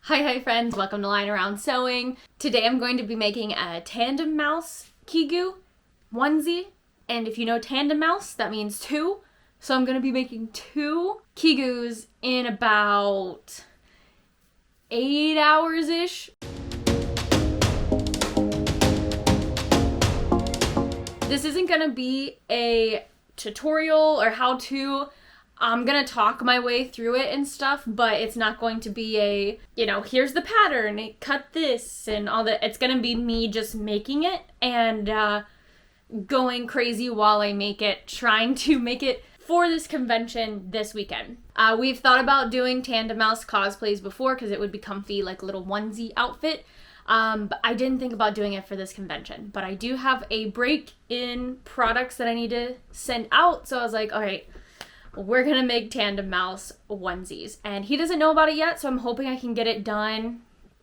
Hi friends, welcome to Lying Around Sewing. Today I'm going to be making a Tandemaus Kigu onesie. And if you know Tandemaus, that means two. So I'm going to be making two Kigus in about 8 hours-ish. This isn't going to be a tutorial or how-to. I'm gonna talk my way through it and stuff, but it's not going to be a, here's the pattern, cut this, and all that. It's gonna be me just making it and going crazy while I make it, trying to make it for this convention this weekend. We've thought about doing Tandemaus cosplays before because it would be comfy, like little onesie outfit. But I didn't think about doing it for this convention. But I do have a break in products that I need to send out, so I was like, all right, we're gonna make Tandemaus onesies. And he doesn't know about it yet, so I'm hoping I can get it done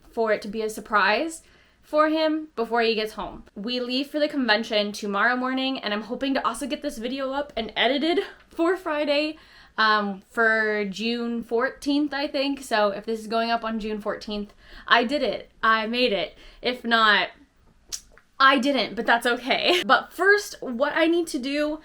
for it to be a surprise for him before he gets home. We leave for the convention tomorrow morning, and I'm hoping to also get this video up and edited for Friday for June 14th, I think. So if this is going up on June 14th, I did it. I made it. If not, I didn't, but that's okay. But first, what I need to do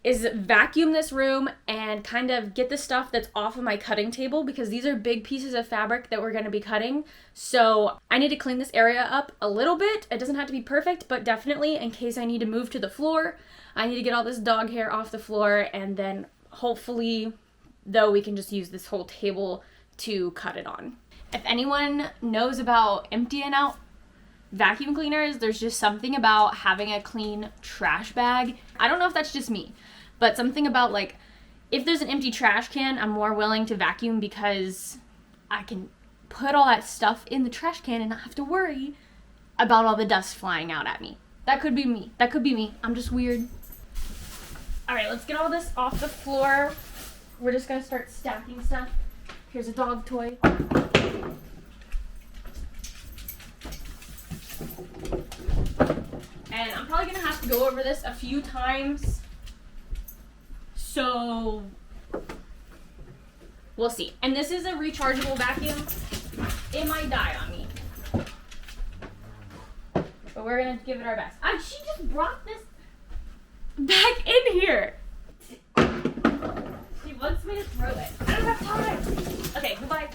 is vacuum this room and kind of get the stuff that's off of my cutting table, because these are big pieces of fabric that we're going to be cutting. So I need to clean this area up a little bit. It doesn't have to be perfect, but definitely in case I need to move to the floor, I need to get all this dog hair off the floor, and then hopefully, though, we can just use this whole table to cut it on. If anyone knows about emptying out vacuum cleaners, there's just something about having a clean trash bag. I don't know if that's just me, but something about, like, if there's an empty trash can, I'm more willing to vacuum because I can put all that stuff in the trash can and not have to worry about all the dust flying out at me. That could be me. That could be me. I'm just weird. All right, let's get all this off the floor. We're just gonna start stacking stuff. Here's a dog toy. And I'm probably gonna have to go over this a few times, so we'll see. And this is a rechargeable vacuum. It might die on me, but we're gonna give it our best. She just brought this back in here. She wants me to throw it. I don't have time. Okay, goodbye.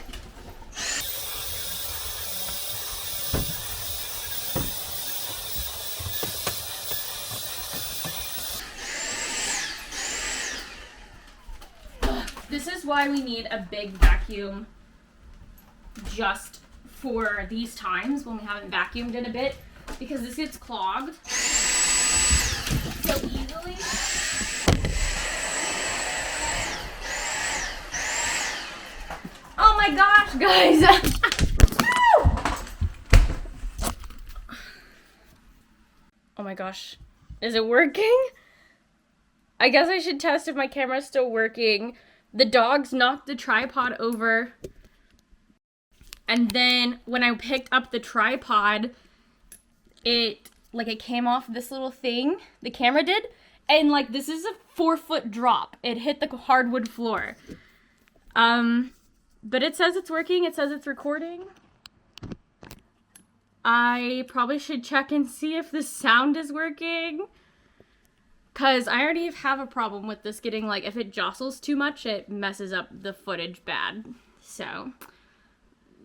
This is why we need a big vacuum just for these times when we haven't vacuumed in a bit, because this gets clogged so easily. Oh my gosh, guys! Oh my gosh. Is it working? I guess I should test if my camera's still working. The dogs knocked the tripod over, and then when I picked up the tripod, it came off this little thing, the camera did, and this is a 4-foot drop. It hit the hardwood floor. But it says it's working, it says it's recording. I probably should check and see if the sound is working, because I already have a problem with this getting, if it jostles too much, it messes up the footage bad. So,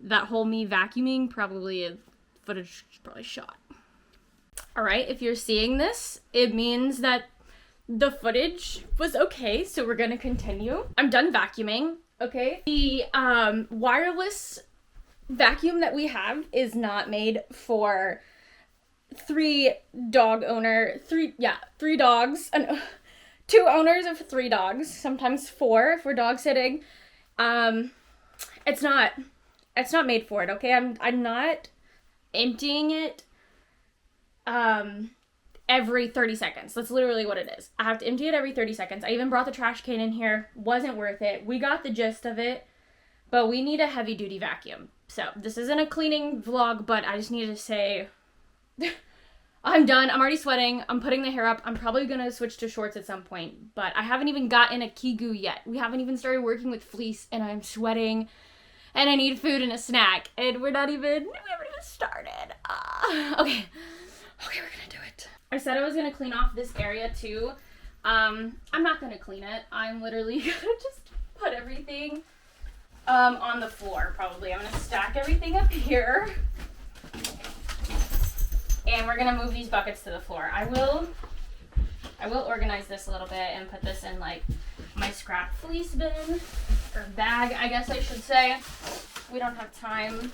that whole me vacuuming, footage is probably shot. Alright, if you're seeing this, it means that the footage was okay, so we're gonna continue. I'm done vacuuming, okay? The wireless vacuum that we have is not made for three dogs, and 2 owners of 3 dogs, sometimes 4 if we're dog sitting. It's not made for it, okay? I'm not emptying it every 30 seconds. That's literally what it is. I have to empty it every 30 seconds. I even brought the trash can in here. Wasn't worth it. We got the gist of it, but we need a heavy duty vacuum. So this isn't a cleaning vlog, but I just need to say I'm done. I'm already sweating. I'm putting the hair up. I'm probably going to switch to shorts at some point, but I haven't even gotten a Kigu yet. We haven't even started working with fleece, and I'm sweating, and I need food and a snack, and we haven't even started. Okay, we're gonna do it. I said I was gonna clean off this area too. I'm not gonna clean it. I'm literally gonna just put everything on the floor probably. I'm gonna stack everything up here. And we're gonna move these buckets to the floor. I will organize this a little bit and put this in like my scrap fleece bin or bag, I guess I should say. We don't have time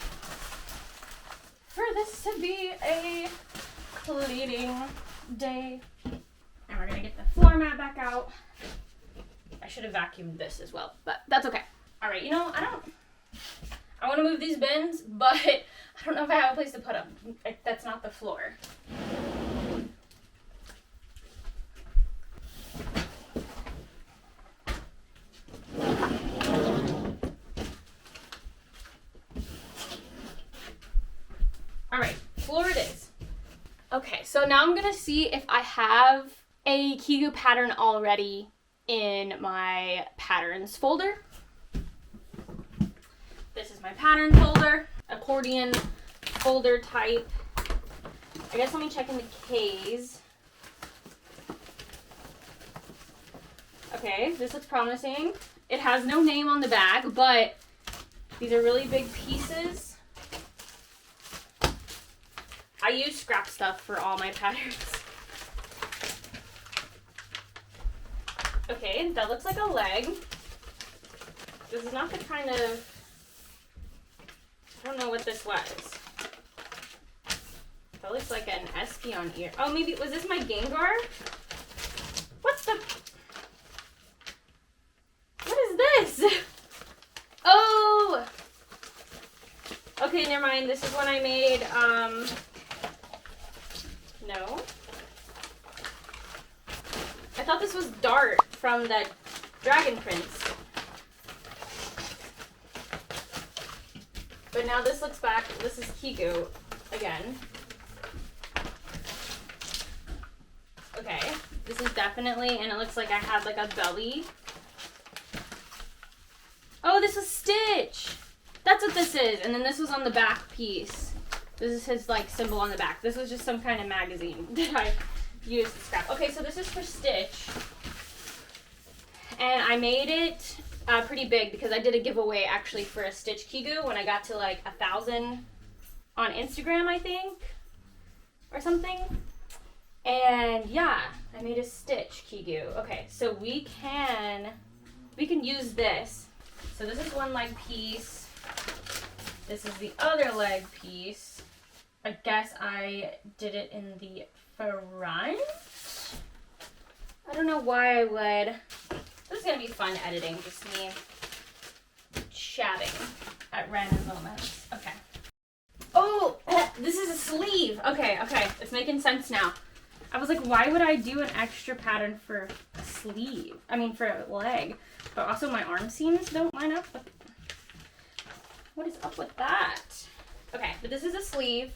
for this to be a cleaning day. And we're gonna get the floor mat back out. I should have vacuumed this as well, but that's okay. All right, you know, I want to move these bins, but I don't know if I have a place to put them. That's not the floor. All right, floor it is. Okay, so now I'm gonna see if I have a Kigu pattern already in my patterns folder. This is my pattern folder, accordion folder type. I guess let me check in the K's. Okay, this looks promising. It has no name on the bag, but these are really big pieces. I use scrap stuff for all my patterns. Okay, that looks like a leg. This is not the kind of... I don't know what this was. That looks like an Espeon ear. Oh, maybe... Was this my Gengar? What's the... What is this? Oh! Okay, never mind. This is one I made, No. I thought this was Dart from the Dragon Prince. But now this looks back, this is Kigu again. Okay, this is definitely, and it looks like I had like a belly. Oh, this was Stitch! That's what this is, and then this was on the back piece. This is his like symbol on the back. This was just some kind of magazine that I used to scrap. Okay, so this is for Stitch. And I made it pretty big because I did a giveaway actually for a Stitch Kigu when I got to like 1,000 on Instagram, I think, or something. And yeah, I made a Stitch Kigu. Okay, so we can use this. So this is one leg piece. This is the other leg piece. I guess I did it in the front. I don't know why I would. This is gonna be fun editing, just me chatting at random moments. Okay. Oh, this is a sleeve. Okay, it's making sense now. I was like, why would I do an extra pattern for a sleeve? I mean, for a leg. But also my arm seams don't line up. What is up with that? Okay, but this is a sleeve.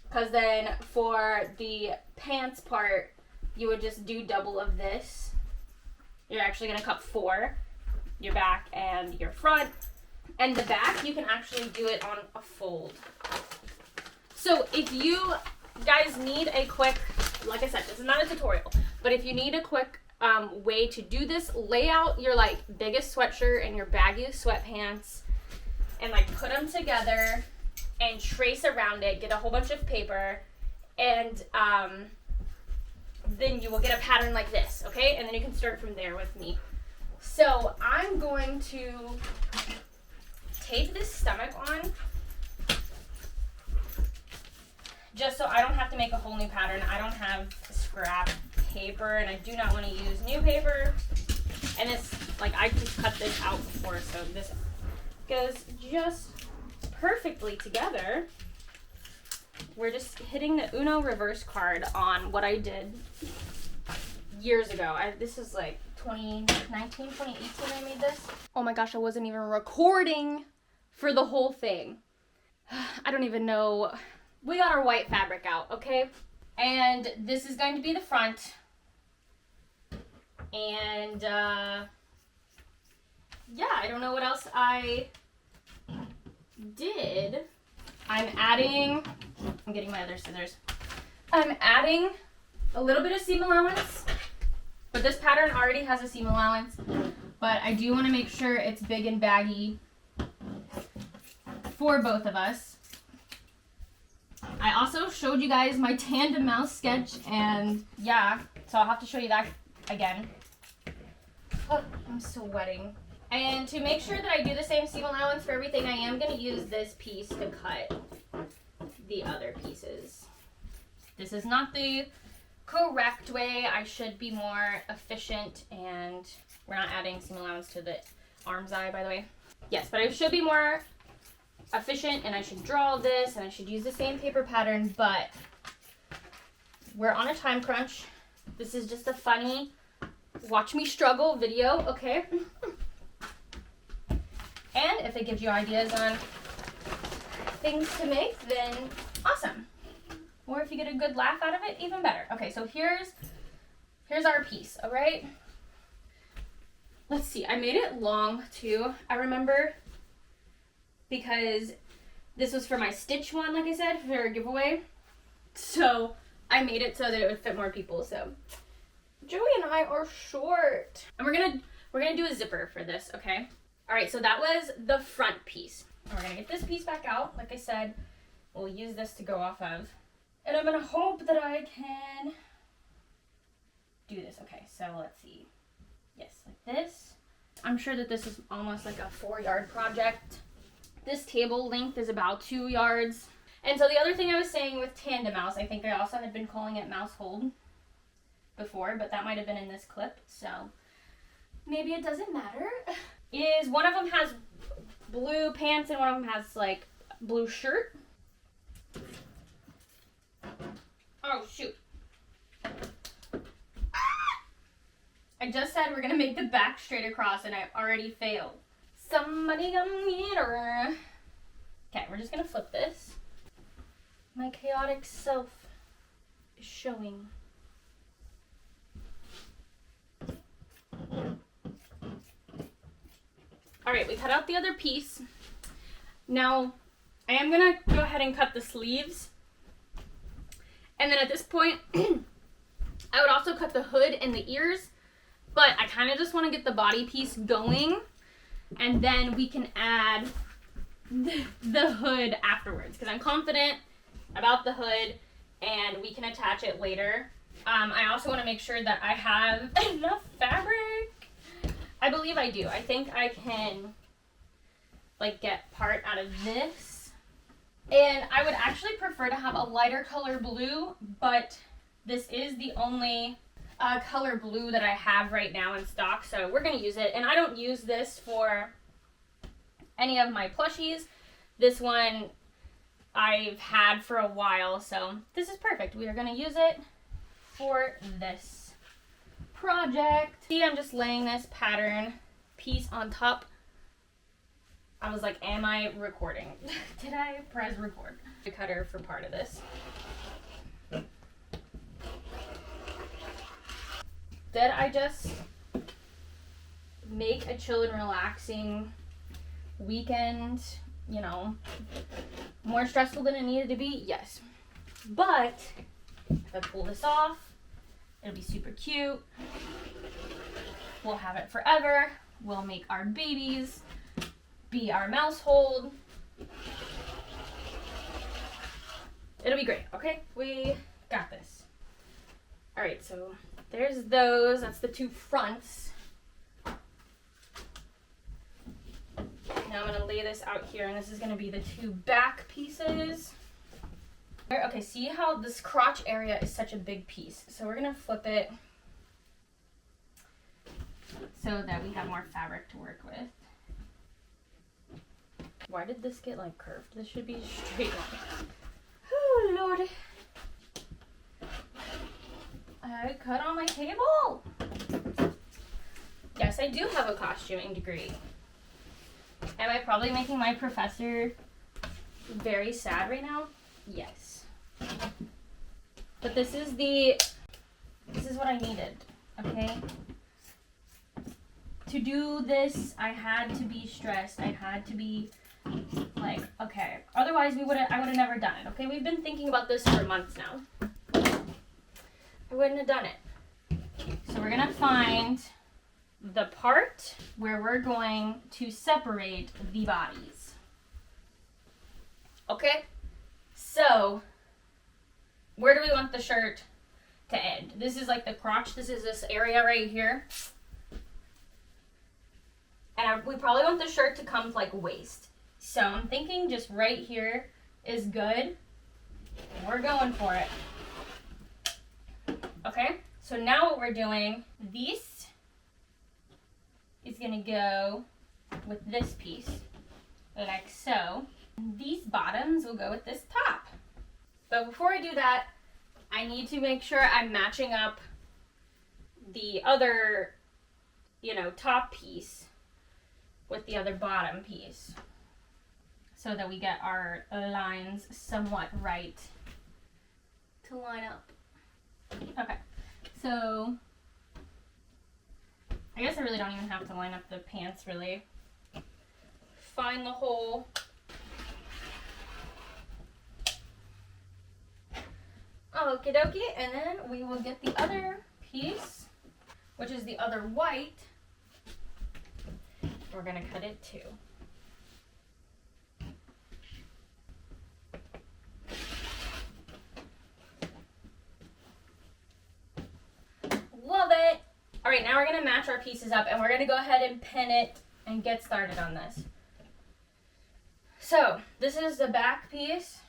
Because then for the pants part, you would just do double of this. You're actually going to cut 4. Your back and your front. And the back, you can actually do it on a fold. So if you guys need a quick, like I said, this is not a tutorial, but if you need a quick way to do this, lay out your like biggest sweatshirt and your baggiest sweatpants and like put them together and trace around it, get a whole bunch of paper, and then you will get a pattern like this, okay? And then you can start from there with me. So I'm going to tape this stomach on just so I don't have to make a whole new pattern. I don't have scrap paper, and I do not want to use new paper. And it's like I just cut this out before, so this goes just perfectly together. We're just hitting the Uno reverse card on what I did years ago. This is like 2019, 2018 I made this. Oh my gosh, I wasn't even recording for the whole thing. I don't even know. We got our white fabric out, okay? And this is going to be the front. And yeah, I don't know what else I did, I'm getting my other scissors. I'm adding a little bit of seam allowance, but this pattern already has a seam allowance, but I do want to make sure it's big and baggy for both of us. I also showed you guys my Tandemaus sketch, and yeah, so I'll have to show you that again. Oh, I'm sweating. And to make sure that I do the same seam allowance for everything, I am going to use this piece to cut the other pieces. This is not the correct way. I should be more efficient, and we're not adding seam allowance to the arm's eye, by the way. Yes, but I should be more efficient, and I should draw this, and I should use the same paper pattern, but we're on a time crunch. This is just a funny watch me struggle video, okay? And if it gives you ideas on things to make, then awesome. Or if you get a good laugh out of it, even better. Okay, so here's our piece, all right? Let's see, I made it long too, I remember, because this was for my Stitch one, like I said, for a giveaway. So I made it so that it would fit more people, so. Joey and I are short. And we're gonna do a zipper for this, okay? All right, so that was the front piece. And we're gonna get this piece back out. Like I said, we'll use this to go off of. And I'm gonna hope that I can do this. Okay, so let's see. Yes, like this. I'm sure that this is almost like a 4-yard project. This table length is about 2 yards. And so the other thing I was saying with Tandemaus, I think I also had been calling it mouse hold before, but that might have been in this clip, so maybe it doesn't matter, is one of them has blue pants and one of them has like blue shirt. Oh shoot. I just said we're gonna make the back straight across and I already failed. Somebody come get her. Okay, we're just gonna flip this. My chaotic self is showing. All right, we cut out the other piece. Now, I am gonna go ahead and cut the sleeves. And then at this point, I would also cut the hood and the ears, but I kind of just want to get the body piece going, and then we can add the hood afterwards, because I'm confident about the hood, and we can attach it later. I also want to make sure that I have enough fabric. I believe I do. I think I can like get part out of this. And I would actually prefer to have a lighter color blue, but this is the only color blue that I have right now in stock, so we're going to use it. And I don't use this for any of my plushies. This one I've had for a while, so this is perfect. We are going to use it for this project. See, I'm just laying this pattern piece on top. I was like, am I recording? Did I press record? The cutter for part of this. Did I just make a chill and relaxing weekend, you know, more stressful than it needed to be? Yes. But if I pull this off, it'll be super cute. We'll have it forever. We'll make our babies be our mouse hold. It'll be great, okay? We got this. All right, so there's those. That's the two fronts. Now I'm gonna lay this out here, and this is gonna be the two back pieces. Okay, see how this crotch area is such a big piece. So we're gonna flip it so that we have more fabric to work with. Why did this get like curved? This should be straight line. Oh Lord. I cut on my table. Yes, I do have a costuming degree. Am I probably making my professor very sad right now? Yes. But this is what I needed, okay? To do this, I had to be stressed. I had to be Like, okay. Otherwise, I would have never done it, okay? We've been thinking about this for months now. I wouldn't have done it. So we're gonna find the part where we're going to separate the bodies. Okay? So, where do we want the shirt to end? This is like the crotch. This is this area right here. And we probably want the shirt to come like waist. So I'm thinking just right here is good. We're going for it. Okay, so now what we're doing, this is gonna go with this piece, like so. These bottoms will go with this top. But before I do that, I need to make sure I'm matching up the other, top piece with the other bottom piece so that we get our lines somewhat right to line up. Okay, so I guess I really don't even have to line up the pants really. Find the hole. Okie dokie, and then we will get the other piece, which is the other white. We're gonna cut it too. Love it! Alright, now we're gonna match our pieces up and we're gonna go ahead and pin it and get started on this. So, this is the back piece.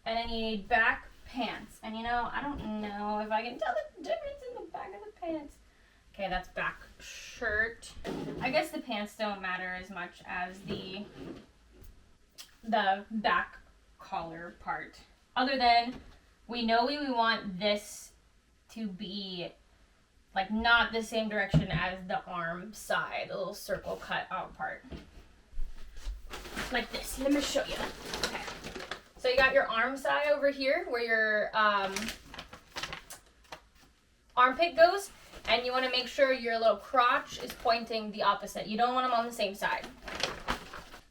And I need back pants. And I don't know if I can tell the difference in the back of the pants. Okay, that's back shirt. I guess the pants don't matter as much as the back collar part. Other than we know we want this to be like not the same direction as the arm side, the little circle cut out part. Like this. Let me show you. Okay. So you got your arm side over here where your armpit goes, and you want to make sure your little crotch is pointing the opposite. You don't want them on the same side.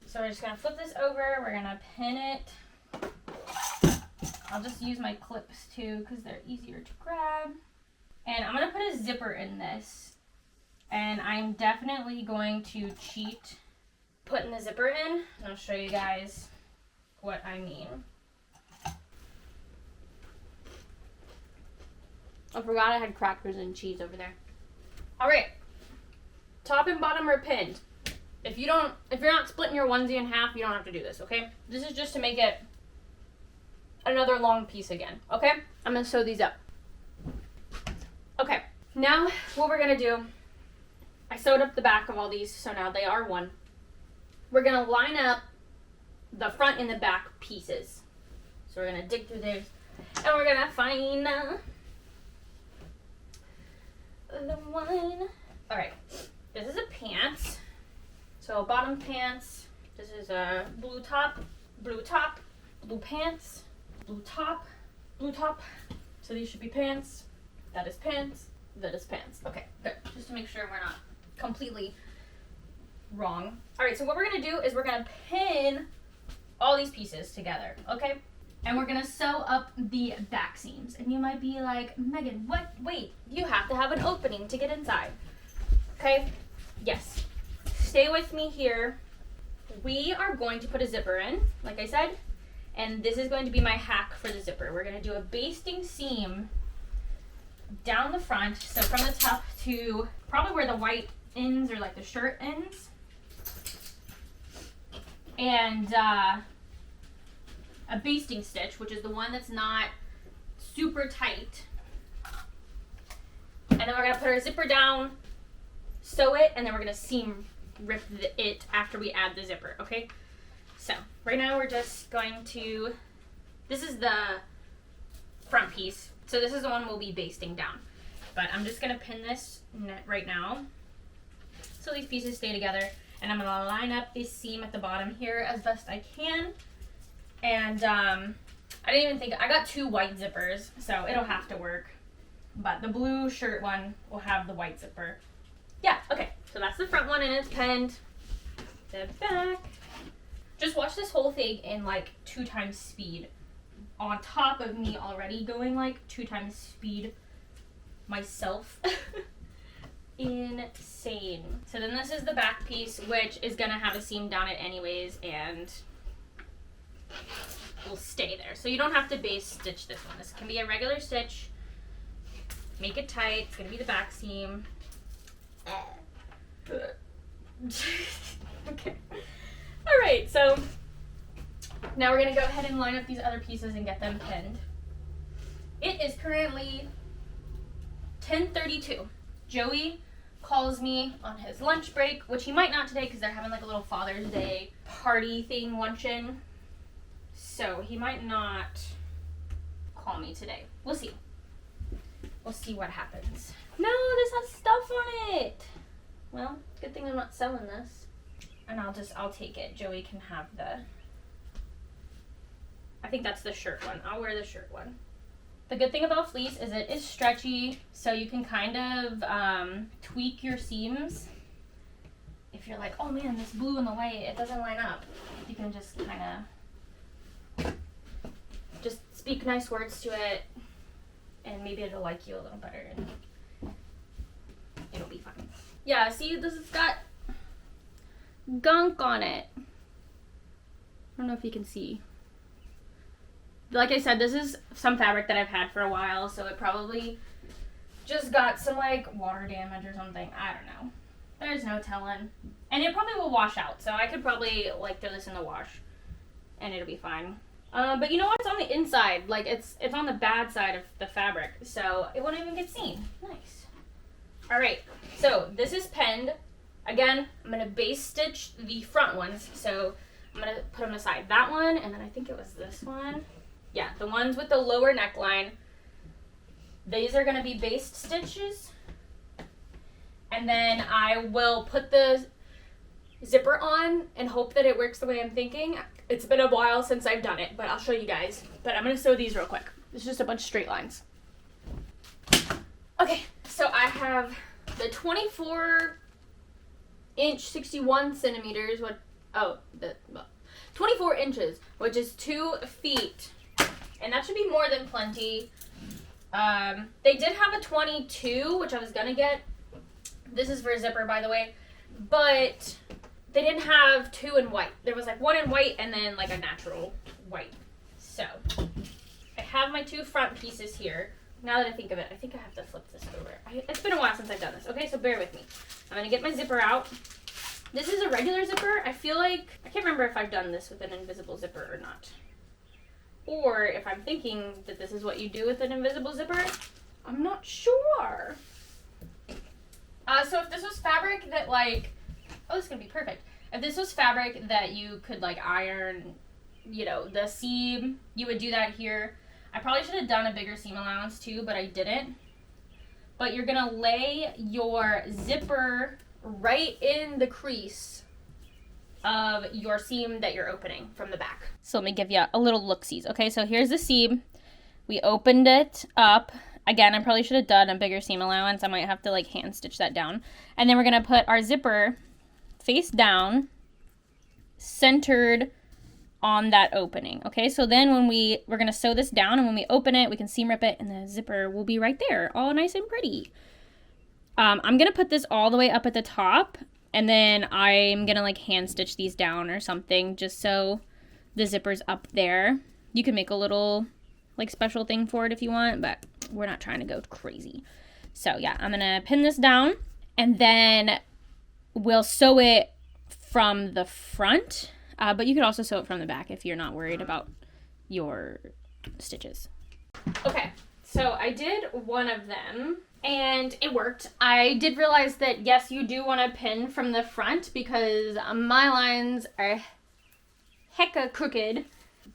So we're just going to flip this over. We're going to pin it. I'll just use my clips too because they're easier to grab. And I'm going to put a zipper in this. And I'm definitely going to cheat putting the zipper in. And I'll show you guys what I mean. I forgot I had crackers and cheese over there. All right, top and bottom are pinned. If you're not splitting your onesie in half, you don't have to do this, okay? This is just to make it another long piece again, okay? I'm gonna sew these up. Okay, now what we're gonna do, I sewed up the back of all these, so now they are one. We're gonna line up the front and the back pieces. So we're gonna dig through those and we're gonna find the one. Alright, this is a pants. So bottom pants. This is a blue top, blue pants, blue top. So these should be pants. That is pants. That is pants. Okay, good. Just to make sure we're not completely wrong. Alright, so what we're gonna do is we're gonna pin all these pieces together, okay? And we're gonna sew up the back seams. And you might be like, Megan, what? Wait, you have to have an opening to get inside. Okay? Yes. Stay with me here. We are going to put a zipper in, like I said, and this is going to be my hack for the zipper. We're gonna do a basting seam down the front, so from the top to probably where the white ends or like the shirt ends. And a basting stitch, which is the one that's not super tight. And then we're gonna put our zipper down, sew it, and then we're gonna seam rip it after we add the zipper, okay? So right now we're just going to, this is the front piece, so this is the one we'll be basting down. But I'm just gonna pin this right now so these pieces stay together. And I'm gonna line up this seam at the bottom here as best I can. And I didn't even think, I got 2 white zippers, so it'll have to work. But the blue shirt one will have the white zipper. Yeah, okay, so that's the front one and it's pinned. the back. Just watch this whole thing in like 2 times speed, on top of me already going like 2 times speed myself. Insane. So then this is the back piece, which is gonna have a seam down it anyways, and will stay there. So you don't have to base stitch this one. This can be a regular stitch. Make it tight. It's gonna be the back seam. Okay. All right, so now we're gonna go ahead and line up these other pieces and get them pinned. It is currently 10:32. Joey calls me on his lunch break, which he might not today because they're having like a little Father's Day party thing luncheon. So he might not call me today. We'll see. We'll see what happens. No, this has stuff on it. Well, good thing I'm not selling this. And I'll take it. Joey can have I think that's the shirt one. I'll wear the shirt one. The good thing about fleece is it is stretchy, so you can kind of tweak your seams. If you're like, oh man, this blue and the white, it doesn't line up. You can just kind of just speak nice words to it, and maybe it'll like you a little better, and it'll be fine. Yeah, see, this has got gunk on it. I don't know if you can see. Like I said, this is some fabric that I've had for a while, so it probably just got some like water damage or something. I don't know. There's no telling. And it probably will wash out, so I could probably like throw this in the wash and it'll be fine. But you know what? It's on the inside. Like it's on the bad side of the fabric, so it won't even get seen. Nice. All right, so this is pinned. Again, I'm gonna base stitch the front ones, so I'm gonna put them aside. That one, and then I think it was this one. Yeah, the ones with the lower neckline. These are gonna be based stitches. And then I will put the zipper on and hope that it works the way I'm thinking. It's been a while since I've done it, but I'll show you guys. But I'm gonna sew these real quick. It's just a bunch of straight lines. Okay, so I have the 24-inch 61 centimeters. 24 inches, which is 2 feet. And that should be more than plenty. They did have a 22, which I was gonna get. This is for a zipper, by the way. But they didn't have 2 in white. There was like 1 in white and then like a natural white. So I have my 2 front pieces here. Now that I think of it, I think I have to flip this over. It's been a while since I've done this. Okay, so bear with me. I'm gonna get my zipper out. This is a regular zipper. I feel like, I can't remember if I've done this with an invisible zipper or not. Or if I'm thinking that this is what you do with an invisible zipper. I'm not sure. So if this was fabric that like, oh, this is gonna be perfect. If this was fabric that you could like iron, you know, the seam, you would do that here. I probably should have done a bigger seam allowance too, but I didn't. But you're gonna lay your zipper right in the crease of your seam that you're opening from the back. So let me give you a little look-sees. Okay, so here's the seam. We opened it up. Again, I probably should have done a bigger seam allowance. I might have to like hand stitch that down. And then we're gonna put our zipper face down, centered on that opening. Okay, so then when we're gonna sew this down, and when we open it, we can seam rip it, and the zipper will be right there, all nice and pretty. I'm gonna put this all the way up at the top, and then I'm gonna like hand stitch these down or something, just so the zipper's up there. You can make a little like special thing for it if you want, but we're not trying to go crazy. So yeah, I'm gonna pin this down, and then we'll sew it from the front, but you could also sew it from the back if you're not worried about your stitches. Okay, so I did one of them and it worked. I did realize that yes, you do want to pin from the front because my lines are hecka crooked,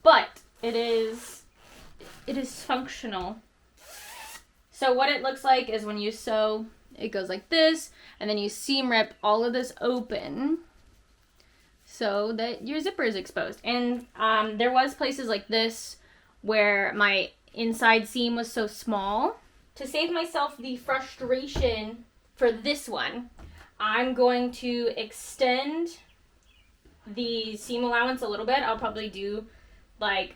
but it is functional. So what it looks like is when you sew, it goes like this, and then you seam rip all of this open so that your zipper is exposed. And there was places like this where my inside seam was so small. To save myself the frustration for this one, I'm going to extend the seam allowance a little bit. I'll probably do like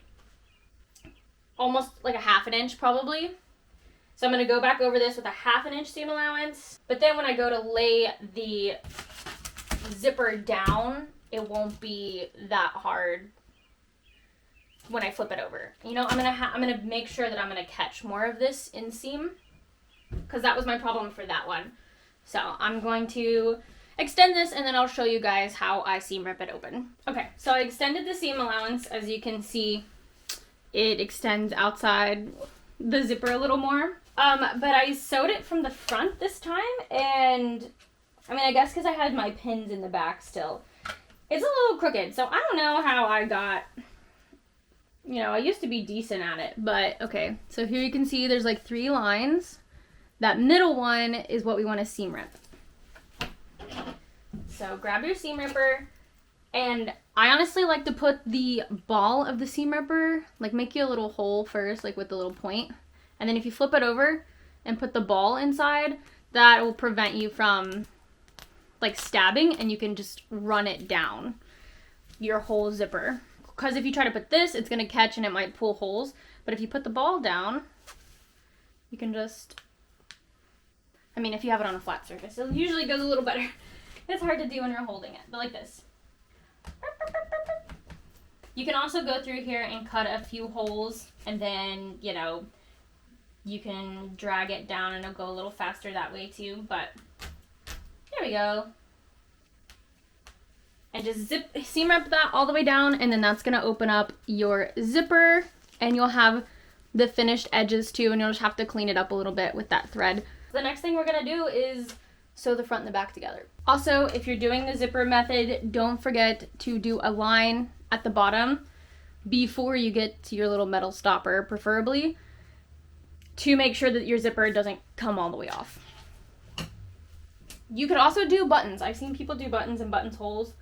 almost like a 1/2 inch probably. So I'm going to go back over this with a 1/2 inch seam allowance. But then when I go to lay the zipper down, it won't be that hard when I flip it over. You know, I'm gonna make sure that I'm gonna catch more of this inseam, because that was my problem for that one. So I'm going to extend this, and then I'll show you guys how I seam rip it open. Okay, so I extended the seam allowance. As you can see, it extends outside the zipper a little more. But I sewed it from the front this time, and I mean, I guess because I had my pins in the back still, it's a little crooked. So I don't know how I got, you know, I used to be decent at it, but okay. So here you can see there's like 3 lines. That middle one is what we want to seam rip. So grab your seam ripper, and I honestly like to put the ball of the seam ripper, like make you a little hole first, like with the little point. And then if you flip it over and put the ball inside, that will prevent you from like stabbing, and you can just run it down your whole zipper. Because if you try to put this, it's going to catch and it might pull holes. But if you put the ball down, you can just, I mean, if you have it on a flat surface, it usually goes a little better. It's hard to do when you're holding it, but like this. You can also go through here and cut a few holes, and then, you know, you can drag it down and it'll go a little faster that way too. But there we go. And just seam rip that all the way down, and then that's going to open up your zipper, and you'll have the finished edges too, and you'll just have to clean it up a little bit with that thread. The next thing we're going to do is sew the front and the back together. Also, if you're doing the zipper method, don't forget to do a line at the bottom before you get to your little metal stopper, preferably, to make sure that your zipper doesn't come all the way off. You could also do buttons. I've seen people do buttons and buttons holes.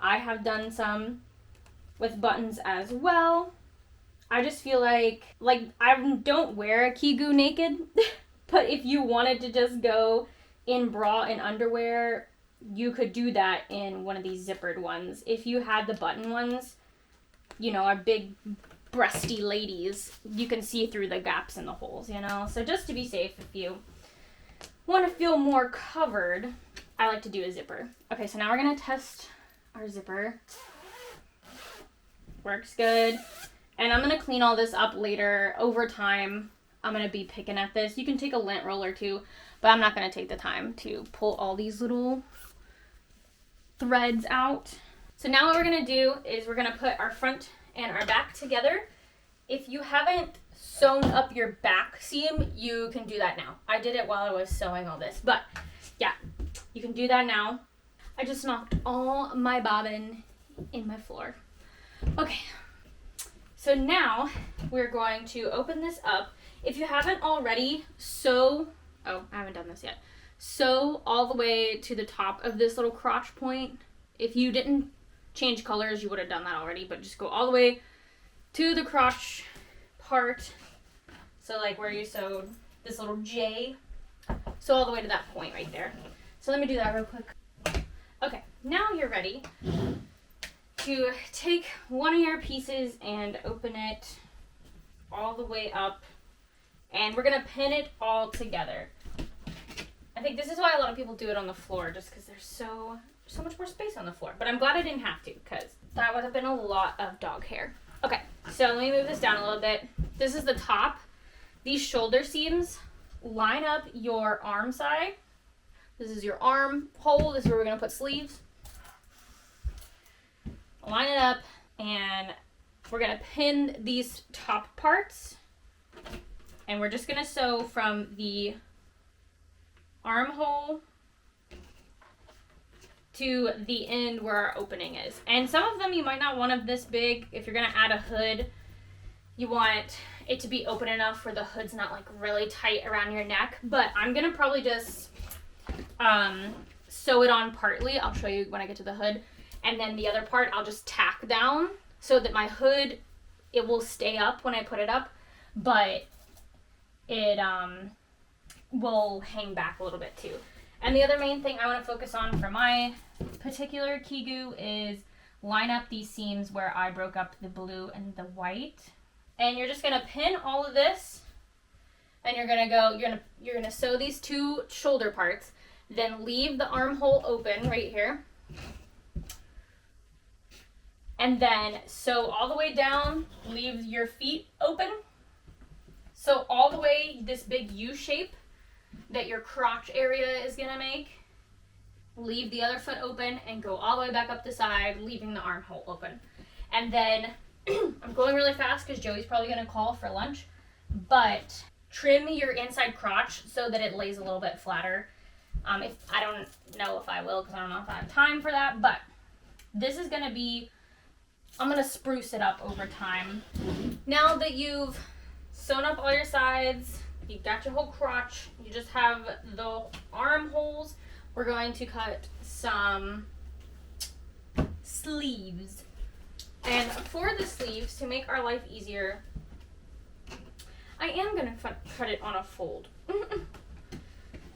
I have done some with buttons as well. I just feel like I don't wear a Kigu naked, but if you wanted to just go in bra and underwear, you could do that in one of these zippered ones. If you had the button ones, you know, our big breasty ladies, you can see through the gaps in the holes, you know? So just to be safe, if you want to feel more covered, I like to do a zipper. Okay, so now we're going to test our zipper. Works good. And I'm going to clean all this up later. Over time, I'm going to be picking at this. You can take a lint roller too, but I'm not going to take the time to pull all these little threads out. So now what we're going to do is we're going to put our front and our back together. If you haven't sewn up your back seam, you can do that now. I did it while I was sewing all this, but yeah, you can do that now. I just knocked all my bobbin in my floor. Okay, so now we're going to open this up. If you haven't already, sew, oh, I haven't done this yet. Sew all the way to the top of this little crotch point. If you didn't change colors, you would have done that already, but just go all the way to the crotch part. So like where you sewed this little J. Sew all the way to that point right there. So let me do that real quick. Okay, now you're ready to take one of your pieces and open it all the way up, and we're gonna pin it all together. I think this is why a lot of people do it on the floor, just because there's so much more space on the floor. But I'm glad I didn't have to, because that would have been a lot of dog hair. Okay, so let me move this down a little bit. This is the top. These shoulder seams, line up your arm side. This is your arm hole. This is where we're going to put sleeves. Line it up, and we're going to pin these top parts. And we're just going to sew from the armhole to the end where our opening is. And some of them you might not want of this big. If you're going to add a hood, you want it to be open enough where the hood's not like really tight around your neck. But I'm going to probably just sew it on partly. I'll show you when I get to the hood. And then the other part I'll just tack down so that my hood, it will stay up when I put it up, but it will hang back a little bit too. And the other main thing I want to focus on for my particular Kigu is line up these seams where I broke up the blue and the white. And you're just gonna pin all of this, and you're gonna sew these 2 shoulder parts, then leave the armhole open right here. And then sew all the way down, leave your feet open. Sew all the way this big U shape that your crotch area is gonna make. Leave the other foot open and go all the way back up the side, leaving the armhole open. And then, I'm going really fast because Joey's probably gonna call for lunch, but trim your inside crotch so that it lays a little bit flatter. If I don't know if I will, because I don't know if I have time for that, but this is gonna be, I'm gonna spruce it up over time. Now that you've sewn up all your sides, you got your whole crotch, you just have the armholes. We're going to cut some sleeves. And for the sleeves, to make our life easier, I am going to cut it on a fold.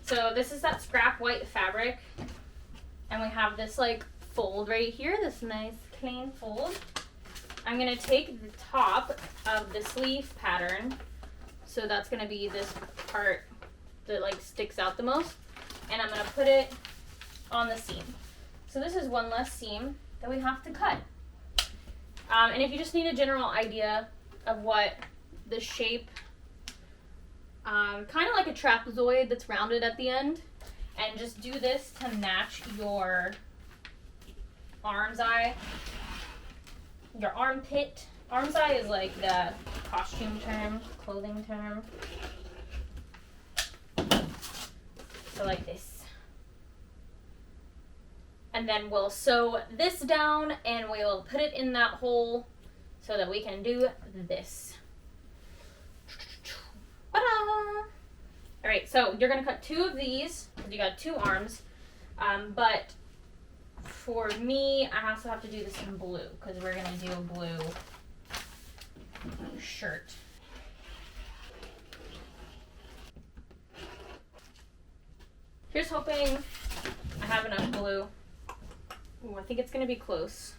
So this is that scrap white fabric. And we have this like fold right here, this nice clean fold. I'm going to take the top of the sleeve pattern. So that's going to be this part that like sticks out the most. And I'm going to put it on the seam. So this is one less seam that we have to cut. And if you just need a general idea of what the shape, kind of like a trapezoid that's rounded at the end, and just do this to match your arm's eye, your armpit. Arm's eye is like the costume term, clothing term. So like this. And then we'll sew this down and we'll put it in that hole so that we can do this. Ta-da! All right, so you're gonna cut 2 of these because you got 2 arms. But for me, I also have to do this in blue because we're gonna do a blue shirt. Here's hoping I have enough blue. Ooh, I think it's gonna be close.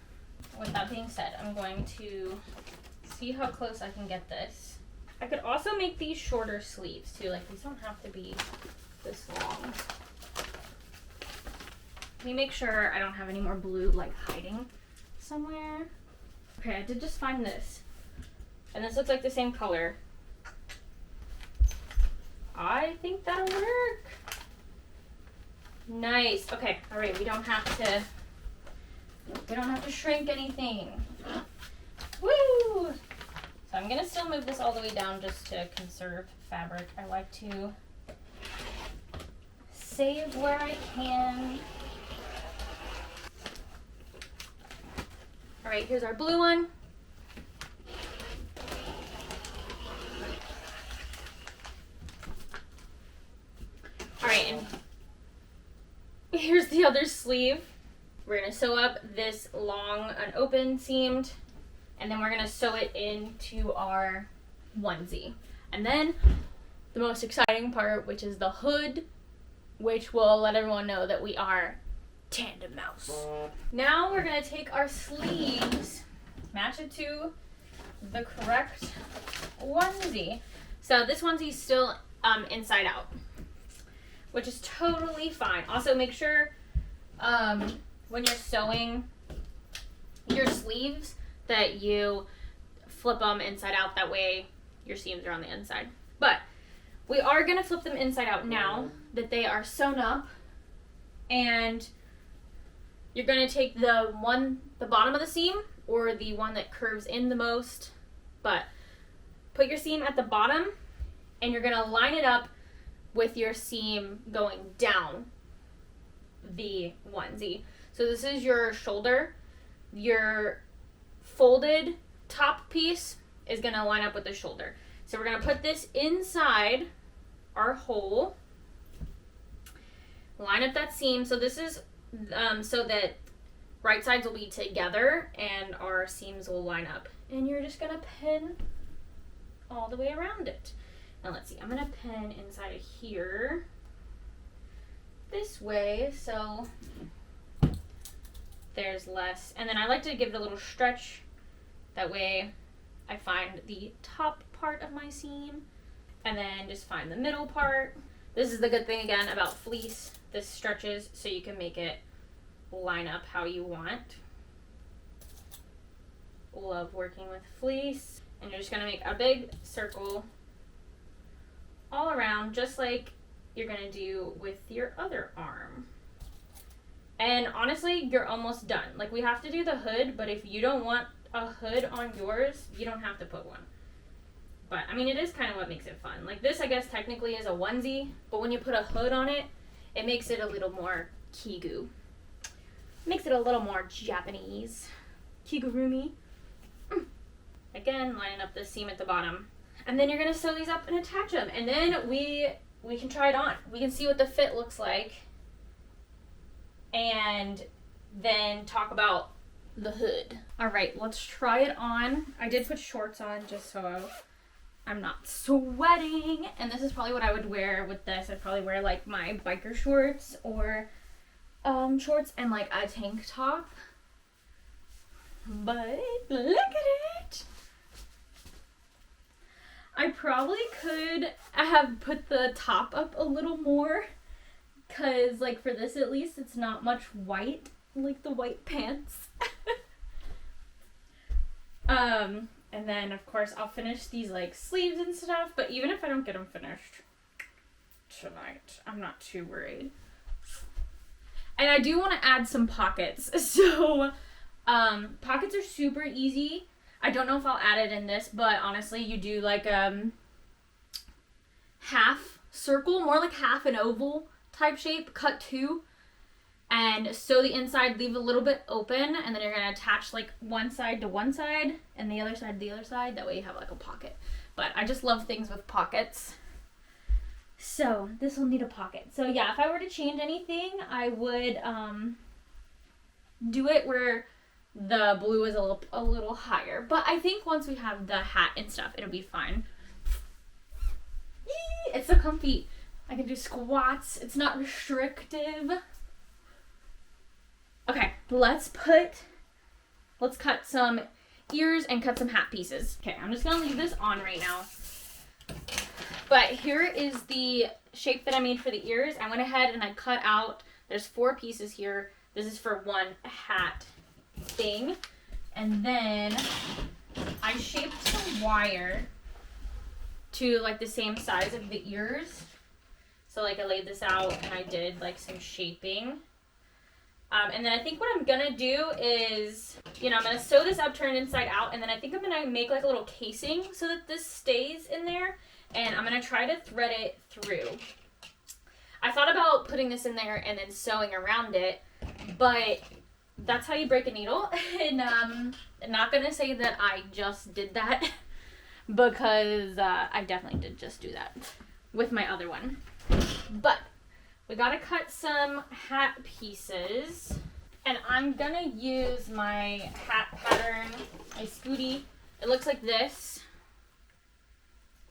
With that being said, I'm going to see how close I can get this. I could also make these shorter sleeves too, like these don't have to be this long. Let me make sure I don't have any more blue like hiding somewhere. Okay, I did just find this. And this looks like the same color. I think that'll work. Nice. Okay, all right, we don't have to shrink anything. Woo! So I'm gonna still move this all the way down just to conserve fabric. I like to save where I can. All right, here's our blue one. All right, and here's the other sleeve. We're gonna sew up this long unopened seamed, and then we're gonna sew it into our onesie. And then the most exciting part, which is the hood, which will let everyone know that we are Tandemaus. Now we're gonna take our sleeves, match it to the correct onesie. So this onesie's still inside out, which is totally fine. Also make sure when you're sewing your sleeves that you flip them inside out, that way your seams are on the inside. But we are gonna flip them inside out now that they are sewn up, and you're gonna take the bottom of the seam or the one that curves in the most, but put your seam at the bottom and you're gonna line it up with your seam going down the onesie. So this is your shoulder. Your folded top piece is gonna line up with the shoulder. So we're gonna put this inside our hole, line up that seam. So this is so that right sides will be together and our seams will line up. And you're just gonna pin all the way around it. Now let's see, I'm gonna pin inside of here this way, so there's less. And then I like to give it a little stretch. That way I find the top part of my seam and then just find the middle part. This is the good thing again about fleece. This stretches so you can make it line up how you want. Love working with fleece. And you're just gonna make a big circle all around, just like you're gonna do with your other arm. And honestly, you're almost done. Like, we have to do the hood, but if you don't want a hood on yours, you don't have to put one. But I mean, it is kind of what makes it fun. Like, this I guess technically is a onesie, but when you put a hood on it, it makes it a little more Kigu. Makes it a little more Japanese. Kigurumi. Again, lining up the seam at the bottom. And then you're gonna sew these up and attach them. And then we can try it on. We can see what the fit looks like. And then talk about the hood. All right, let's try it on. I did put shorts on just so I'm not sweating. And this is probably what I would wear with this. I'd probably wear like my biker shorts or shorts and like a tank top. But look at it. I probably could have put the top up a little more, because like for this at least it's not much white, like the white pants. And then of course I'll finish these like sleeves and stuff, but even if I don't get them finished tonight, I'm not too worried. And I do want to add some pockets. So pockets are super easy. I don't know if I'll add it in this, but honestly, you do like half circle, more like half an oval type shape, cut two, and sew the inside, leave a little bit open, and then you're gonna attach like one side to one side and the other side to the other side. That way you have like a pocket. But I just love things with pockets. So this will need a pocket. So yeah, if I were to change anything, I would do it where the blue is a little higher. But I think once we have the hat and stuff, it'll be fine. Yee! It's so comfy. I can do squats. It's not restrictive. Okay, let's cut some ears and cut some hat pieces. Okay, I'm just gonna leave this on right now. But here is the shape that I made for the ears. I went ahead and I cut out, there's 4 pieces here. This is for one hat thing. And then I shaped some wire to like the same size of the ears. So like I laid this out and I did like some shaping. And then I think what I'm gonna do is, I'm gonna sew this up, turn it inside out, and then I think I'm gonna make like a little casing so that this stays in there. And I'm gonna try to thread it through. I thought about putting this in there and then sewing around it, but that's how you break a needle. And I'm not gonna say that I just did that, because I definitely did just do that with my other one. But we gotta cut some hat pieces, and I'm gonna use my hat pattern, my Scooty. It looks like this,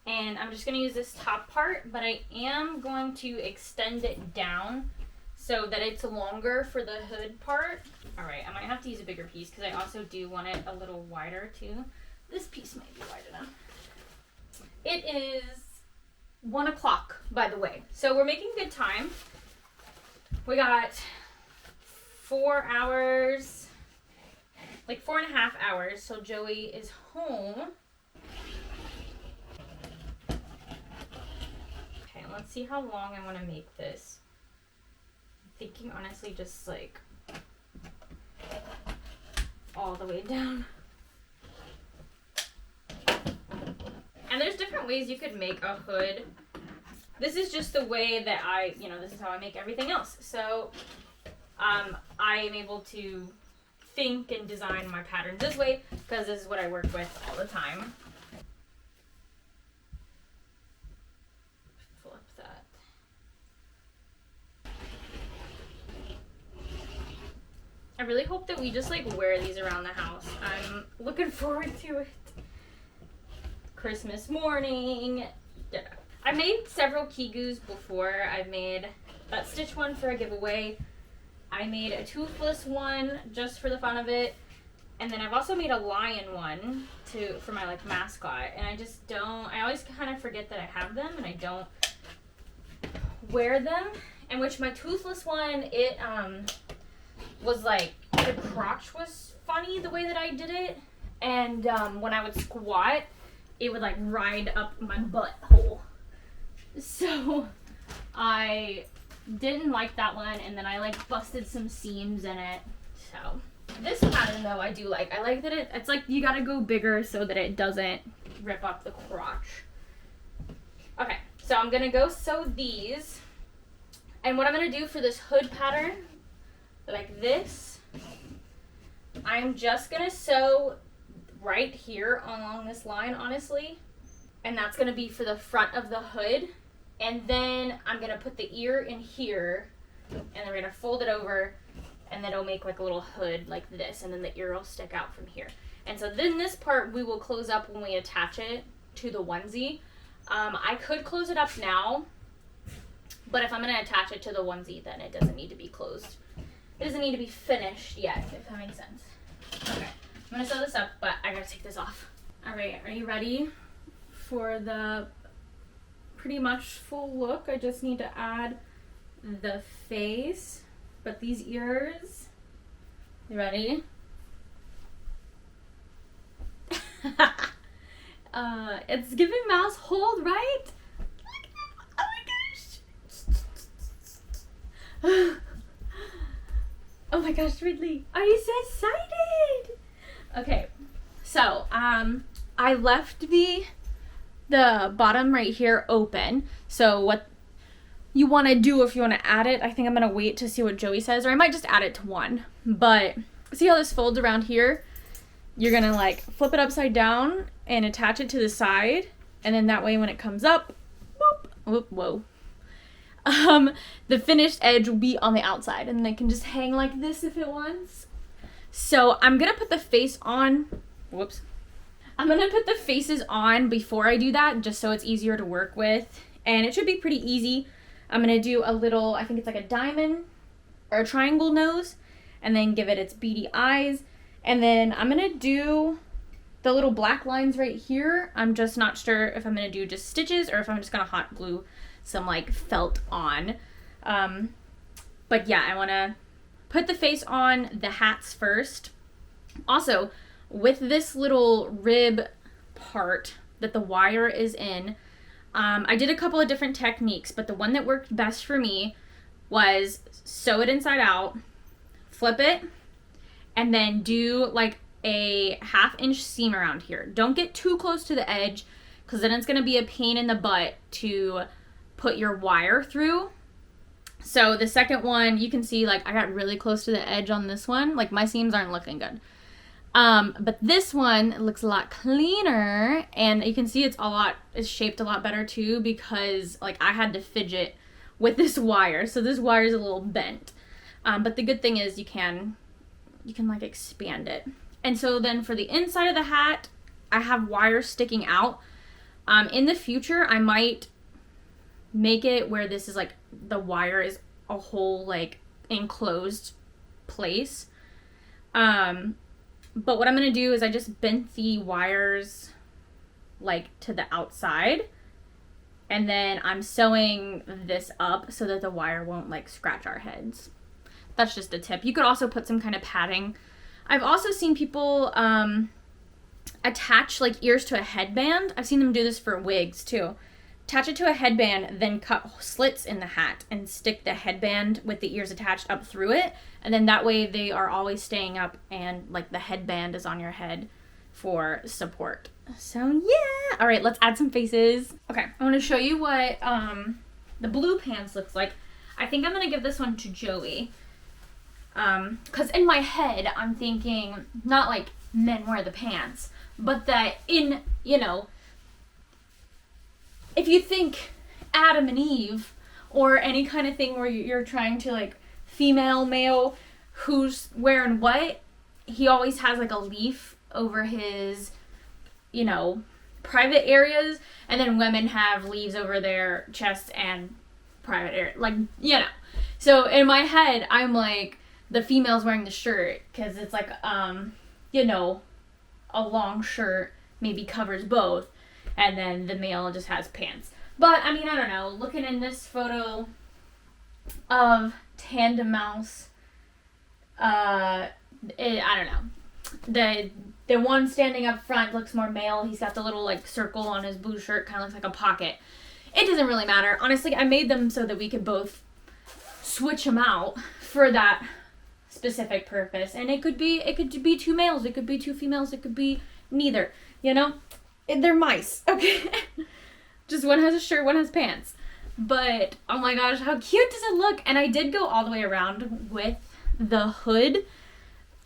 and I'm just gonna use this top part, but I am going to extend it down so that it's longer for the hood part. All right, I might have to use a bigger piece because I also do want it a little wider too. This piece might be wide enough. It is 1 o'clock, by the way. So we're making good time. We got 4 hours, like 4.5 hours, so Joey is home. Okay, let's see how long I want to make this. I'm thinking honestly just like all the way down. And there's different ways you could make a hood. This is just the way that this is how I make everything else. So I am able to think and design my patterns this way because this is what I work with all the time. Flip that. I really hope that we just wear these around the house. I'm looking forward to it. Christmas morning. Yeah. I made several Kigus before. I've made that stitch one for a giveaway. I made a toothless one just for the fun of it. And then I've also made a lion one for my like mascot. And I always kind of forget that I have them and I don't wear them. In which my toothless one, it was like, the crotch was funny the way that I did it. And when I would squat, it would like ride up my butthole. So I didn't like that one, and then I like busted some seams in it. So this pattern though I do like. I like that it's like you gotta go bigger so that it doesn't rip up the crotch. Okay, so I'm gonna go sew these. And what I'm gonna do for this hood pattern, like this, I'm just gonna sew right here along this line, honestly. And that's gonna be for the front of the hood. And then I'm gonna put the ear in here, and then we're gonna fold it over, and then it'll make like a little hood like this, and then the ear will stick out from here. And so then this part we will close up when we attach it to the onesie. I could close it up now, but if I'm gonna attach it to the onesie, then it doesn't need to be closed. It doesn't need to be finished yet, if that makes sense. Okay, I'm gonna sew this up, but I gotta take this off. All right, are you ready for the pretty much full look? I just need to add the face, but these ears, you ready? It's giving mouse hold, right? Oh my gosh. Oh my gosh, Ridley, are you so excited? Okay, so I left the bottom right here open. So what you want to do if you want to add it, I think I'm going to wait to see what Joey says, or I might just add it to one. But see how this folds around here? You're going to like flip it upside down and attach it to the side. And then that way when it comes up, boop, whoop, whoa. The finished edge will be on the outside, and then it can just hang like this if it wants. So I'm going to put the face on. Whoops. I'm going to put the faces on before I do that, just so it's easier to work with. And it should be pretty easy. I'm going to do a little, I think it's like a diamond or a triangle nose, and then give it its beady eyes. And then I'm going to do the little black lines right here. I'm just not sure if I'm going to do just stitches or if I'm just going to hot glue some like felt on. But yeah, I want to put the face on the hats first. Also, with this little rib part that the wire is in, I did a couple of different techniques, but the one that worked best for me was sew it inside out, flip it, and then do like a 1/2 inch seam around here. Don't get too close to the edge, because then it's going to be a pain in the butt to put your wire through. So the second one, you can see like I got really close to the edge on this one. Like my seams aren't looking good. But this one looks a lot cleaner, and you can see it's shaped a lot better too, because like I had to fidget with this wire. So this wire is a little bent. But the good thing is you can like expand it. And so then for the inside of the hat, I have wires sticking out. In the future, I might make it where this is like the wire is a whole like enclosed place. But what I'm going to do is I just bent the wires like to the outside, and then I'm sewing this up so that the wire won't like scratch our heads. That's just a tip. You could also put some kind of padding. I've also seen people attach like ears to a headband. I've seen them do this for wigs too. Attach it to a headband, then cut slits in the hat and stick the headband with the ears attached up through it. And then that way they are always staying up, and like the headband is on your head for support. So yeah. All right, let's add some faces. Okay, I want to show you what the blue pants looks like. I think I'm going to give this one to Joey. Because in my head, I'm thinking not like men wear the pants, but that in, if you think Adam and Eve or any kind of thing where you're trying to like female, male, who's wearing what, he always has like a leaf over his, private areas, and then women have leaves over their chest and private area, So in my head, I'm like, the female's wearing the shirt, because it's like, you know, a long shirt maybe covers both, and then the male just has pants. But, I mean, I don't know. Looking in this photo of Tandemaus, I don't know. The one standing up front looks more male. He's got the little, like, circle on his blue shirt. Kind of looks like a pocket. It doesn't really matter. Honestly, I made them so that we could both switch them out for that specific purpose. And it could be 2 males. It could be 2 females. It could be neither. You know? They're mice. Okay? Just one has a shirt, one has pants. But, oh my gosh, how cute does it look? And I did go all the way around with the hood,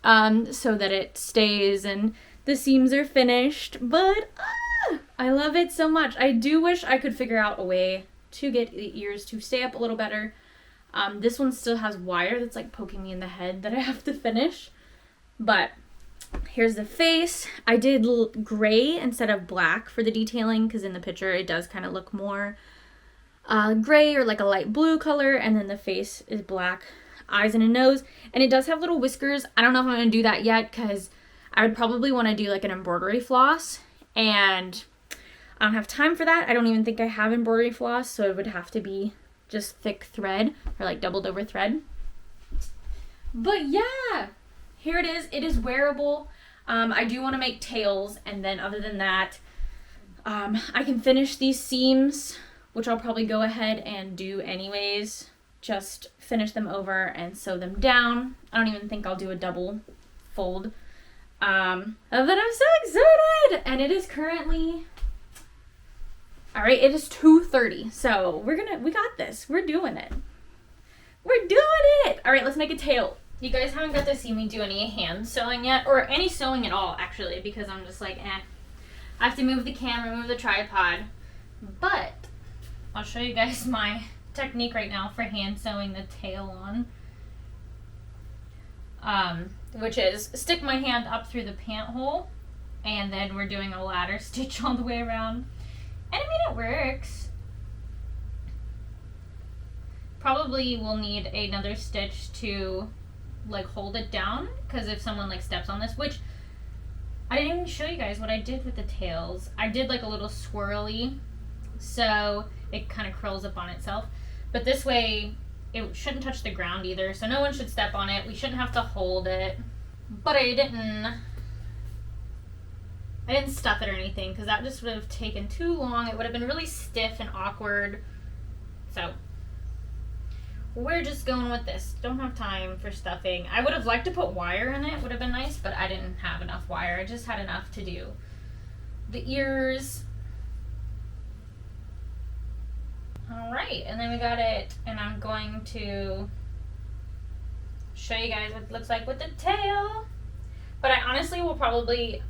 so that it stays and the seams are finished. But, I love it so much. I do wish I could figure out a way to get the ears to stay up a little better. This one still has wire that's like poking me in the head that I have to finish. But here's the face. I did gray instead of black for the detailing, because in the picture it does kind of look more gray or like a light blue color, and then the face is black, eyes and a nose, and it does have little whiskers. I don't know if I'm going to do that yet, because I would probably want to do like an embroidery floss, and I don't have time for that. I don't even think I have embroidery floss, so it would have to be just thick thread or like doubled over thread. But yeah, here it is. It is wearable. I do want to make tails, and then other than that, I can finish these seams, which I'll probably go ahead and do anyways. Just finish them over and sew them down. I don't even think I'll do a double fold. But I'm so excited! And it is currently... Alright, it is 2:30. So we got this. We're doing it. We're doing it! Alright, let's make a tail. You guys haven't got to see me do any hand sewing yet, or any sewing at all, actually, because I'm just like, I have to move the camera, move the tripod. But I'll show you guys my technique right now for hand sewing the tail on. Which is stick my hand up through the pant hole, and then we're doing a ladder stitch all the way around. And I mean, it works. Probably will need another stitch to like hold it down, because if someone like steps on this, which I didn't even show you guys what I did with the tails. I did like a little swirly, so it kind of curls up on itself. But this way, it shouldn't touch the ground either, so no one should step on it. We shouldn't have to hold it. But I didn't stuff it or anything, because that just would have taken too long. It would have been really stiff and awkward. So we're just going with this. Don't have time for stuffing. I would have liked to put wire in it. Would have been nice, but I didn't have enough wire. I just had enough to do the ears. Alright, and then we got it, and I'm going to show you guys what it looks like with the tail. But I honestly will probably,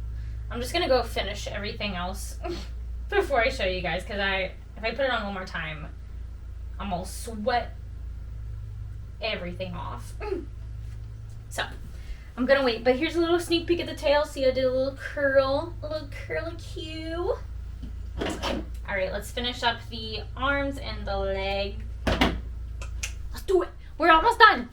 I'm just going to go finish everything else before I show you guys, because if I put it on one more time, I'm going to sweat everything off. So, I'm going to wait. But here's a little sneak peek at the tail. See, I did a little curl, a little curlicue. Alright, let's finish up the arms and the leg. Let's do it! We're almost done!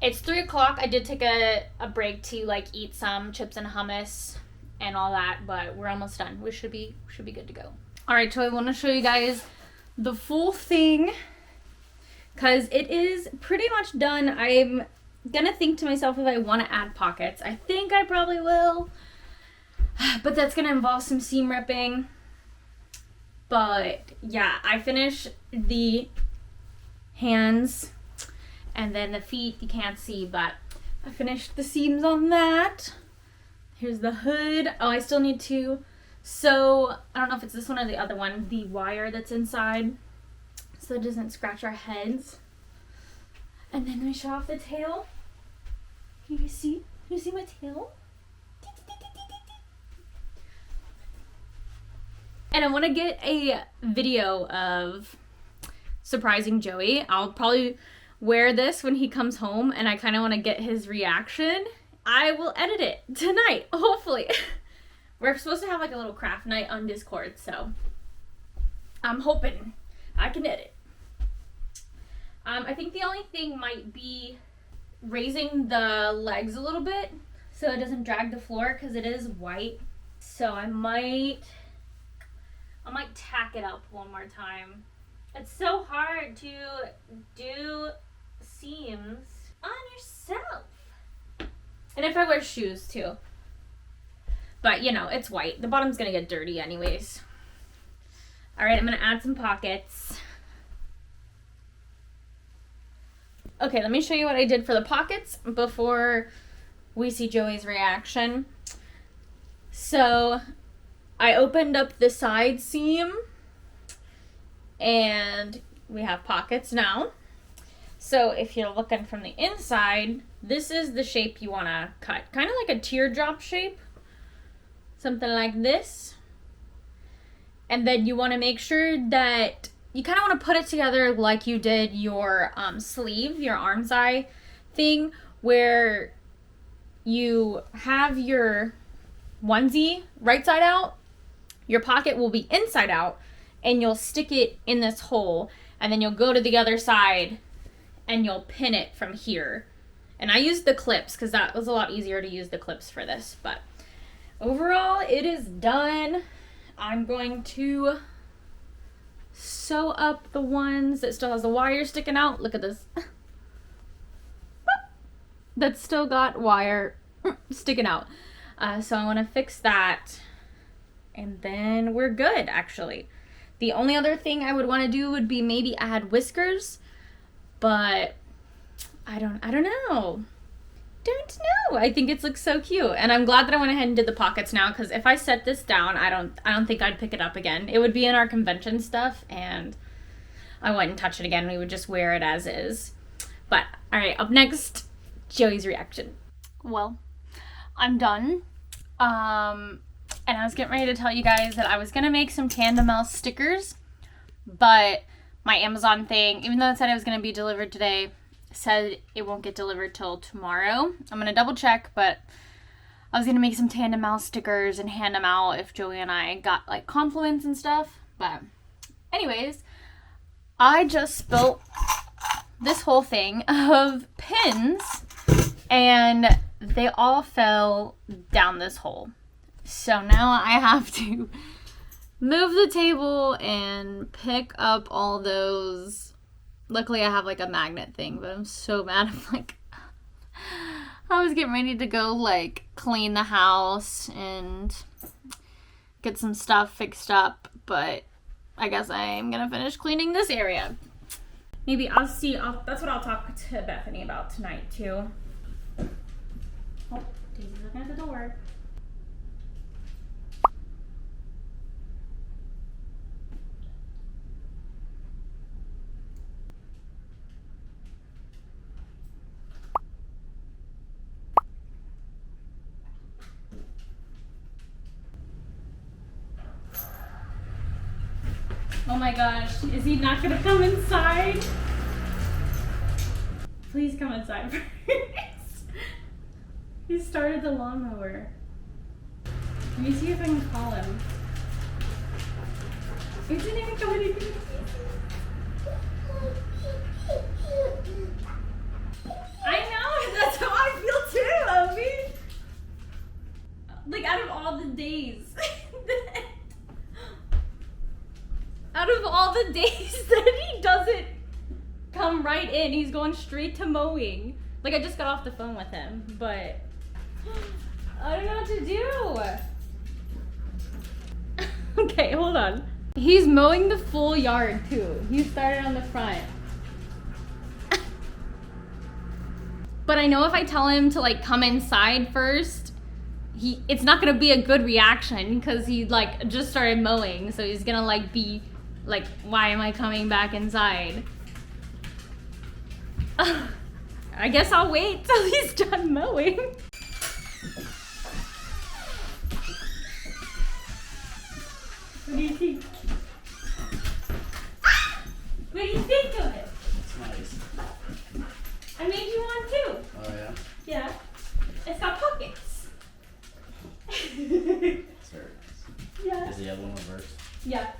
It's 3 o'clock. I did take a break to like eat some chips and hummus and all that, but we're almost done. We should be good to go. Alright, so I want to show you guys the full thing, because it is pretty much done. I'm gonna think to myself if I want to add pockets. I think I probably will, but that's gonna involve some seam ripping. But yeah, I finished the hands, and then the feet you can't see, but I finished the seams on that. Here's the hood. Oh, I still need to sew, I don't know if it's this one or the other one, the wire that's inside, so it doesn't scratch our heads. And then we show off the tail. Can you see? Can you see my tail? And I want to get a video of surprising Joey. I'll probably wear this when he comes home, and I kind of want to get his reaction. I will edit it tonight, hopefully. We're supposed to have like a little craft night on Discord, so I'm hoping I can edit. I think the only thing might be raising the legs a little bit so it doesn't drag the floor because it is white. So I might tack it up one more time. It's so hard to do seams on yourself. And if I wear shoes too. But you know, it's white. The bottom's gonna get dirty anyways. Alright, I'm gonna add some pockets. Okay, let me show you what I did for the pockets before we see Joey's reaction. So I opened up the side seam and we have pockets now. So if you're looking from the inside, this is the shape you want to cut. Kind of like a teardrop shape. Something like this. And then you want to make sure that you kind of want to put it together like you did your sleeve, your armscye thing, where you have your onesie right side out, your pocket will be inside out, and you'll stick it in this hole, and then you'll go to the other side and you'll pin it from here. And I used the clips because that was a lot easier to use the clips for this, but overall it is done. I'm going to sew up the ones that still has the wire sticking out. Look at this. That's still got wire sticking out. So I want to fix that. And then we're good, actually. The only other thing I would want to do would be maybe add whiskers. But I don't know. Don't know. I think it looks so cute. And I'm glad that I went ahead and did the pockets now, because if I set this down, I don't think I'd pick it up again. It would be in our convention stuff and I wouldn't touch it again. We would just wear it as is. But all right, up next, Joey's reaction. Well, I'm done. And I was getting ready to tell you guys that I was gonna make some Tandemaus stickers, but my Amazon thing, even though it said it was gonna be delivered today, said it won't get delivered till tomorrow. I'm gonna double check, but I was gonna make some Tandemaus stickers and hand them out if Joey and I got like compliments and stuff. But anyways, I just spilt this whole thing of pins and they all fell down this hole. So now I have to move the table and pick up all those. Luckily I have like a magnet thing, but I'm so mad. I'm like, I was getting ready to go like clean the house and get some stuff fixed up, but I guess I'm gonna finish cleaning this area. Maybe that's what I'll talk to Bethany about tonight too. Oh, Daisy's looking at the door. Oh my gosh, is he not gonna come inside? Please come inside first. He started the lawnmower. Let me see if I can call him. He didn't even go anything. I know, that's how I feel too, Obi. Like out of all the days. Out of all the days that he doesn't come right in, he's going straight to mowing. Like, I just got off the phone with him, but I don't know what to do. Okay, hold on. He's mowing the full yard too. He started on the front. But I know if I tell him to like come inside first, it's not gonna be a good reaction because he like just started mowing, so he's gonna like be like, why am I coming back inside? I guess I'll wait till he's done mowing. What do you think? What do you think of it? It's nice. I made you one too. Oh yeah? Yeah. It's got pockets. It's very nice. Yeah. Is the other one reversed? Yeah.